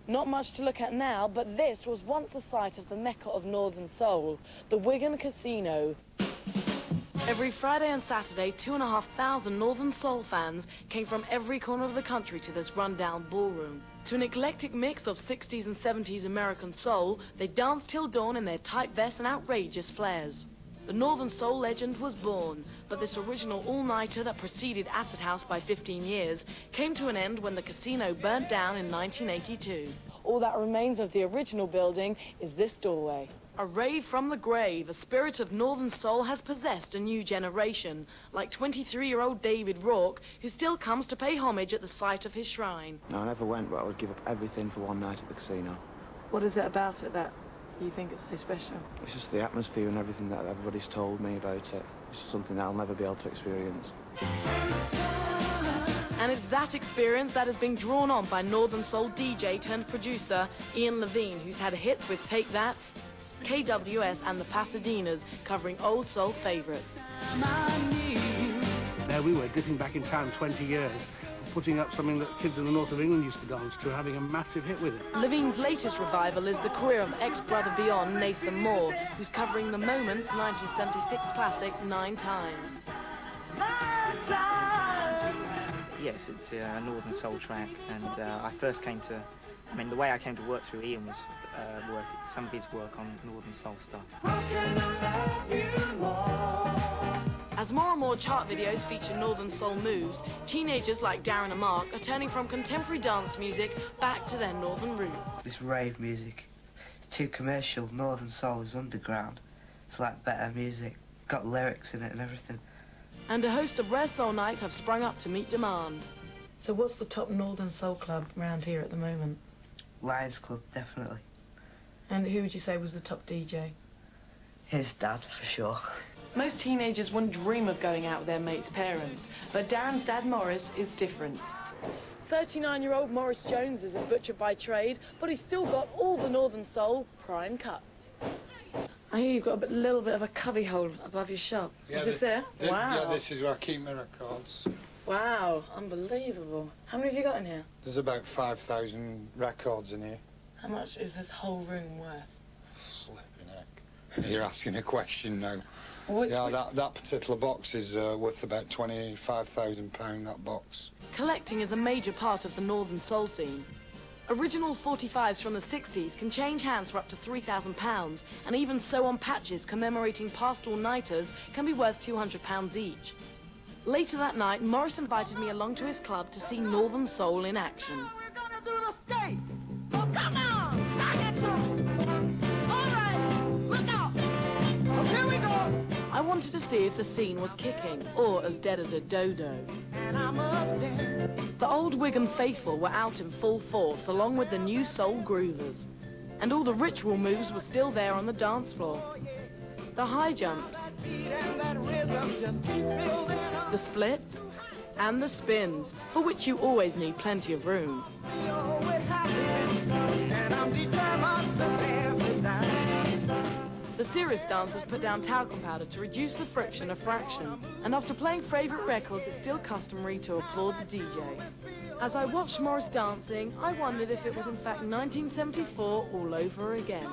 Not much to look at now, but this was once the site of the Mecca of Northern Soul, the Wigan Casino. Every Friday and Saturday, 2,500 Northern Soul fans came from every corner of the country to this rundown ballroom. To an eclectic mix of 60s and 70s American soul, they danced till dawn in their tight vests and outrageous flares. The Northern Soul legend was born, but this original all-nighter that preceded Acid House by 15 years came to an end when the casino burnt down in 1982. All that remains of the original building is this doorway. A rave from the grave, a spirit of Northern Soul has possessed a new generation, like 23-year-old David Rourke, who still comes to pay homage at the site of his shrine. No, I never went, but I would give up everything for one night at the casino. What is it about it that you think it's so special? It's just the atmosphere and everything that everybody's told me about it. It's just something that I'll never be able to experience. And it's that experience that has been drawn on by Northern Soul DJ turned producer Ian Levine, who's had hits with Take That, KWS and the Pasadenas, covering old soul favourites. There we were, dipping back in time 20 years, putting up something that kids in the north of England used to dance to, having a massive hit with it. Levine's latest revival is the career of ex-brother Beyond, Nathan Moore, who's covering the Moments 1976 classic 9 times. 9 times! Yes, it's a Northern Soul track, and I first came to... I mean, the way I came to work through Ian was some of his work on Northern Soul stuff. As more and more chart videos feature Northern Soul moves, teenagers like Darren and Mark are turning from contemporary dance music back to their Northern roots. This rave music, it's too commercial. Northern Soul is underground. It's like better music, got lyrics in it and everything. And a host of rare soul nights have sprung up to meet demand. So what's the top Northern Soul club around here at the moment? Lions Club, definitely. And who would you say was the top DJ? His dad, for sure. Most teenagers wouldn't dream of going out with their mates' parents, but Darren's dad, Morris, is different. 39-year-old Morris Jones is a butcher by trade, but he's still got all the Northern Soul prime cuts. I hear you've got a little bit of a cubby hole above your shop. Yeah, is this there? Wow. Yeah, this is where I keep my records. Wow, unbelievable. How many have you got in here? There's about 5,000 records in here. How much is this whole room worth? Flipping heck. You're asking a question now. Yeah, that particular box is worth about £25,000, that box. Collecting is a major part of the Northern Soul scene. Original 45s from the 60s can change hands for up to £3,000, and even sew-on patches commemorating past all-nighters can be worth £200 each. Later that night, Morris invited me along to his club to see Northern Soul in action. We're gonna do the skate. Oh, come on! Start it through. All right, look out. Oh, here we go. I wanted to see if the scene was kicking, or as dead as a dodo. And I'm up there. The old Wigan faithful were out in full force, along with the new soul groovers. And all the ritual moves were still there on the dance floor. The high jumps, the splits, and the spins, for which you always need plenty of room. The serious dancers put down talcum powder to reduce the friction a fraction, and after playing favourite records, it's still customary to applaud the DJ. As I watched Morris dancing, I wondered if it was in fact 1974 all over again.